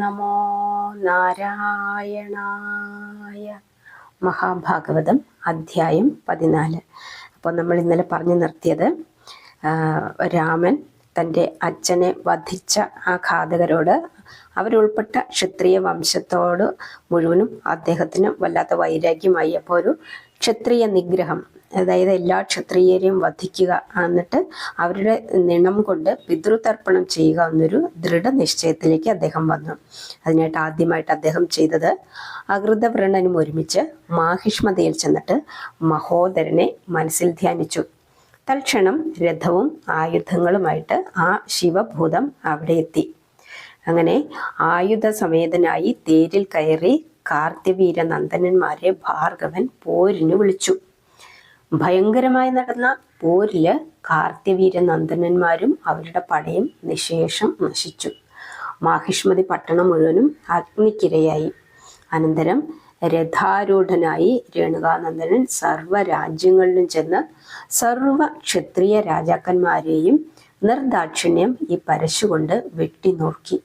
നമോ നാരായണായ. മഹാഭാഗവതം അധ്യായം 14. അപ്പോൾ നമ്മൾ ഇന്നലെ പറഞ്ഞു നിർത്തിയത് രാമൻ തൻ്റെ അച്ഛനെ വധിച്ച ആ ഘാതകരോട് അവരുൾപ്പെട്ട ക്ഷത്രിയ വംശത്തോട് മുഴുവനും അദ്ദേഹത്തിന് വല്ലാത്ത വൈരാഗ്യമായി. അപ്പോൾ ഒരു ക്ഷത്രിയ നിഗ്രഹം, അതായത് എല്ലാ ക്ഷത്രിയരെയും വധിക്കുക, എന്നിട്ട് അവരുടെ നിണം കൊണ്ട് പിതൃതർപ്പണം ചെയ്യുക എന്നൊരു ദൃഢനിശ്ചയത്തിലേക്ക് അദ്ദേഹം വന്നു. അതിനായിട്ട് ആദ്യമായിട്ട് അദ്ദേഹം ചെയ്തത് അകൃതവ്രണനും ഒരുമിച്ച് മാഹിഷ്മതിയിൽ ചെന്നിട്ട് മഹോദരനെ മനസ്സിൽ ധ്യാനിച്ചു. തൽക്ഷണം രഥവും ആയുധങ്ങളുമായിട്ട് ആ ശിവഭൂതം അവിടെ എത്തി. അങ്ങനെ ആയുധ സമേതനായി തേരിൽ കയറി കാർത്തിവീര നന്ദനന്മാരെ ഭാർഗവൻ പോരിന് വിളിച്ചു. ഭയങ്കരമായി നടന്ന പോരില് കാർത്തിവീര നന്ദനന്മാരും അവരുടെ പടയും നിശേഷം നശിച്ചു. മാഹിഷ്മതി പട്ടണം മുഴുവനും അഗ്നിക്കിരയായി. അനന്തരം രഥാരൂഢനായി രേണുകാനന്ദനൻ സർവ്വരാജ്യങ്ങളിലും ചെന്ന് സർവ ക്ഷത്രിയ രാജാക്കന്മാരെയും നിർദാക്ഷിണ്യം ഈ പരശുകൊണ്ട് വെട്ടിനോക്കി.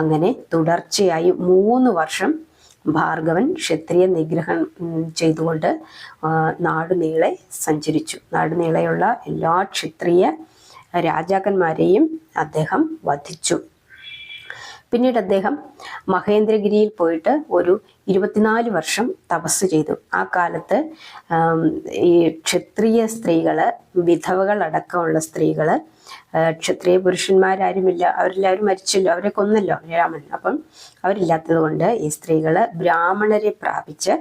അങ്ങനെ തുടർച്ചയായി 3 വർഷം ഭാർഗവൻ ക്ഷത്രിയ നിഗ്രഹം ചെയ്തുകൊണ്ട് നാടുനീളെ സഞ്ചരിച്ചു. നാടുനീളെയുള്ള എല്ലാ ക്ഷത്രിയ രാജാക്കന്മാരെയും അദ്ദേഹം വധിച്ചു. പിന്നീട് അദ്ദേഹം മഹേന്ദ്രഗിരിയിൽ പോയിട്ട് ഒരു 24 വർഷം തപസ് ചെയ്തു. ആ കാലത്ത് ഈ ക്ഷത്രിയ സ്ത്രീകള്, വിധവകൾ അടക്കമുള്ള സ്ത്രീകള്, ക്ഷത്രിയ പുരുഷന്മാരാരുമില്ല, അവരെല്ലാവരും മരിച്ചല്ലോ, അവരെ കൊന്നല്ലോ രാമൻ. അപ്പം അവരില്ലാത്തത് കൊണ്ട് ഈ സ്ത്രീകള് ബ്രാഹ്മണരെ പ്രാപിച്ച്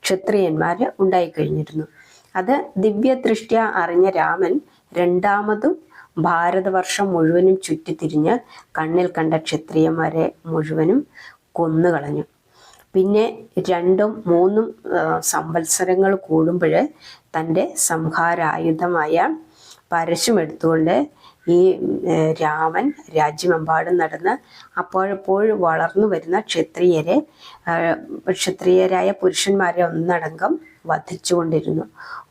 ക്ഷത്രിയന്മാര് ഉണ്ടായിക്കഴിഞ്ഞിരുന്നു. അത് ദിവ്യദൃഷ്ട്യ അറിഞ്ഞ രാമൻ രണ്ടാമതും ഭാരതവർഷം മുഴുവനും ചുറ്റിത്തിരിഞ്ഞ് കണ്ണിൽ കണ്ട ക്ഷത്രിയന്മാരെ മുഴുവനും കൊന്നുകളഞ്ഞു. പിന്നെ 2, 3 സംവത്സരങ്ങൾ കൂടുമ്പോൾ തൻ്റെ സംഹാരായുധമായ പരശും എടുത്തുകൊണ്ട് ഈ രാമൻ രാജ്യമെമ്പാടും നടന്ന് അപ്പോഴപ്പോഴും വളർന്നു വരുന്ന ക്ഷത്രിയരായ പുരുഷന്മാരെ ഒന്നടങ്കം വധിച്ചുകൊണ്ടിരുന്നു.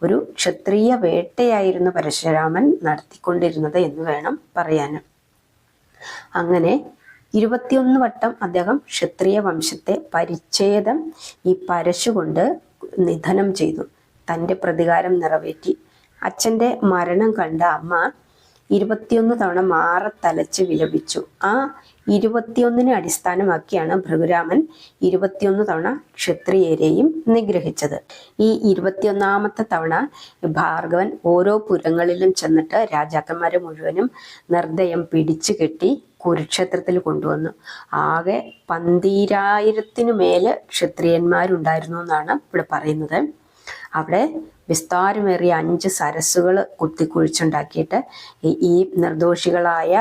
ഒരു ക്ഷത്രിയ വേട്ടയായിരുന്നു പരശുരാമൻ നടത്തിക്കൊണ്ടിരുന്നത് എന്ന് വേണം പറയാൻ. അങ്ങനെ 21 വട്ടം അദ്ദേഹം ക്ഷത്രിയ വംശത്തെ പരിച്ഛേദം ഈ പരശുകൊണ്ട് നിധനം ചെയ്തു. തൻ്റെ പ്രതികാരം നിറവേറ്റി. അച്ഛൻ്റെ മരണം കണ്ട അമ്മ 21 തവണ മാറത്തലച്ച് വിലപിച്ചു. ആ 21 അടിസ്ഥാനമാക്കിയാണ് ഭൃഗുരാമൻ 21 തവണ ക്ഷത്രിയരെയും നിഗ്രഹിച്ചത്. ഈ 21ാമത്തെ തവണ ഭാർഗവൻ ഓരോ പുരങ്ങളിലും ചെന്നിട്ട് രാജാക്കന്മാരെ മുഴുവനും നിർദ്ദയം പിടിച്ചു കെട്ടി കുരുക്ഷേത്രത്തിൽ കൊണ്ടുവന്നു. ആകെ 12,000 മേല് ക്ഷത്രിയന്മാരുണ്ടായിരുന്നു എന്നാണ് ഇവിടെ പറയുന്നത്. അവിടെ വിസ്താരമേറിയ 5 സരസ്സുകൾ കുത്തിക്കുഴിച്ചുണ്ടാക്കിയിട്ട് ഈ നിർദോഷികളായ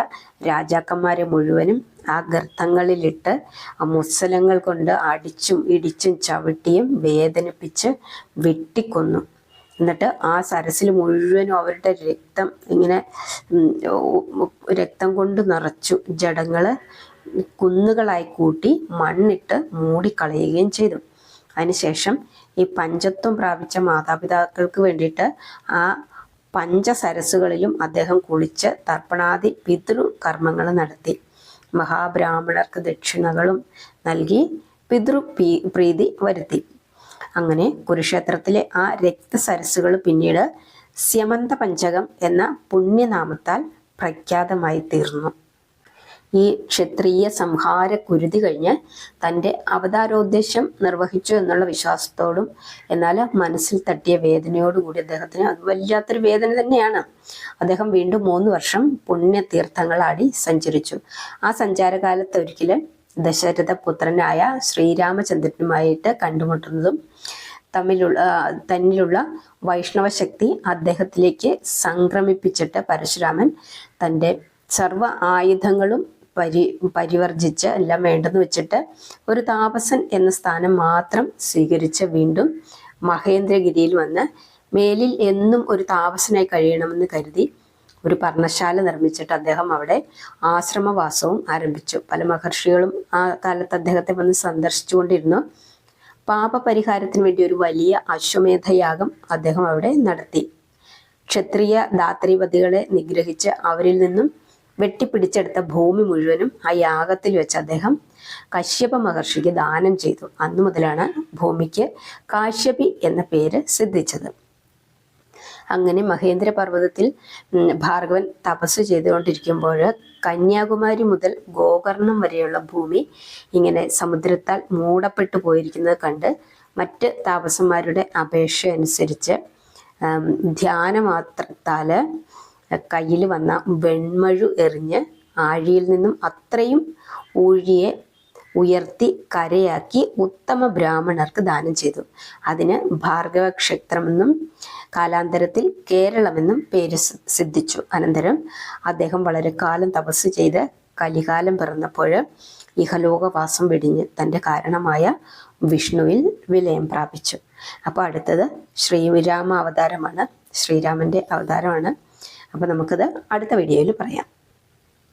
രാജാക്കന്മാരെ മുഴുവനും ആ ഗർത്തങ്ങളിലിട്ട് മുസലങ്ങൾ കൊണ്ട് അടിച്ചും ഇടിച്ചും ചവിട്ടിയും വേദനിപ്പിച്ച് വെട്ടിക്കൊന്നു. എന്നിട്ട് ആ സരസിൽ മുഴുവനും അവരുടെ രക്തം ഇങ്ങനെ രക്തം കൊണ്ട് നിറച്ചു. ജഡങ്ങള് കുന്നുകളായി കൂട്ടി മണ്ണിട്ട് മൂടിക്കളയുകയും ചെയ്തു. അതിനുശേഷം ഈ പഞ്ചത്വം പ്രാപിച്ച മാതാപിതാക്കൾക്ക് വേണ്ടിയിട്ട് ആ പഞ്ചസരസ്സുകളിലും അദ്ദേഹം കുളിച്ച് തർപ്പണാദി പിതൃകർമ്മങ്ങൾ നടത്തി. മഹാബ്രാഹ്മണർക്ക് ദക്ഷിണകളും നൽകി പിതൃപ്രീതി വരുത്തി. അങ്ങനെ കുരുക്ഷേത്രത്തിലെ ആ രക്തസരസ്സുകൾ പിന്നീട് സ്യമന്ത പഞ്ചകം എന്ന പുണ്യനാമത്താൽ പ്രഖ്യാതമായി തീർന്നു. ഈ ക്ഷത്രിയ സംഹാര കുരുതി കഴിഞ്ഞ് തൻ്റെ അവതാരോദ്ദേശം നിർവഹിച്ചു എന്നുള്ള വിശ്വാസത്തോടും എന്നാൽ മനസ്സിൽ തട്ടിയ വേദനയോടുകൂടി അദ്ദേഹത്തിന് അത് വല്ലാത്തൊരു വേദന തന്നെയാണ്. അദ്ദേഹം വീണ്ടും 3 വർഷം പുണ്യതീർത്ഥങ്ങളാടി സഞ്ചരിച്ചു. ആ സഞ്ചാരകാലത്ത് ഒരിക്കലും ദശരഥ പുത്രനായ ശ്രീരാമചന്ദ്രനുമായിട്ട് കണ്ടുമുട്ടുന്നതും തന്നിലുള്ള വൈഷ്ണവ ശക്തി അദ്ദേഹത്തിലേക്ക് സംക്രമിപ്പിച്ചിട്ട് പരശുരാമൻ തൻ്റെ സർവ്വ ആയുധങ്ങളും പരിവർജിച്ച് എല്ലാം വേണ്ടെന്ന് വെച്ചിട്ട് ഒരു താപസൻ എന്ന സ്ഥാനം മാത്രം സ്വീകരിച്ച് വീണ്ടും മഹേന്ദ്രഗിരിയിൽ വന്ന് മേലിൽ എന്നും ഒരു താപസനായി കഴിയണമെന്ന് കരുതി ഒരു പർണശാല നിർമ്മിച്ചിട്ട് അദ്ദേഹം അവിടെ ആശ്രമവാസവും ആരംഭിച്ചു. പല മഹർഷികളും ആ കാലത്ത് അദ്ദേഹത്തെ വന്ന് സന്ദർശിച്ചുകൊണ്ടിരുന്നു. പാപപരിഹാരത്തിന് വേണ്ടി ഒരു വലിയ അശ്വമേധയാഗം അദ്ദേഹം അവിടെ നടത്തി. ക്ഷത്രിയ ധാത്രിപതികളെ നിഗ്രഹിച്ച് അവരിൽ നിന്നും വെട്ടിപ്പിടിച്ചെടുത്ത ഭൂമി മുഴുവനും ആ യാഗത്തിൽ വെച്ച് അദ്ദേഹം കശ്യപ മഹർഷിക്ക് ദാനം ചെയ്തു. അന്നു മുതലാണ് ഭൂമിക്ക് കാശ്യപി എന്ന പേര് സിദ്ധിച്ചത്. അങ്ങനെ മഹേന്ദ്ര പർവ്വതത്തിൽ ഭാർഗവൻ തപസ് ചെയ്തുകൊണ്ടിരിക്കുമ്പോൾ കന്യാകുമാരി മുതൽ ഗോകർണം വരെയുള്ള ഭൂമി ഇങ്ങനെ സമുദ്രത്താൽ മൂടപ്പെട്ടു പോയിരിക്കുന്നത് കണ്ട് മറ്റ് താപസന്മാരുടെ അപേക്ഷ അനുസരിച്ച് ധ്യാനമാത്രത്താൽ കയ്യിൽ വന്ന വെൺമഴു എറിഞ്ഞ് ആഴിയിൽ നിന്നും അത്രയും ഊഴിയെ ഉയർത്തി കരയാക്കി ഉത്തമ ബ്രാഹ്മണർക്ക് ദാനം ചെയ്തു. അതിന് ഭാർഗവ ക്ഷേത്രമെന്നും കാലാന്തരത്തിൽ കേരളമെന്നും പേര് സിദ്ധിച്ചു. അനന്തരം അദ്ദേഹം വളരെ കാലം തപസ് ചെയ്ത് കലികാലം പിറന്നപ്പോൾ ഇഹലോകവാസം വെടിഞ്ഞ് തൻ്റെ കാരണമായ വിഷ്ണുവിൽ വിലയം പ്രാപിച്ചു. അപ്പോൾ അടുത്തത് ശ്രീരാമ അവതാരമാണ്, ശ്രീരാമൻ്റെ അവതാരമാണ്. അപ്പോൾ നമുക്കത് അടുത്ത വീഡിയോയിൽ പറയാം.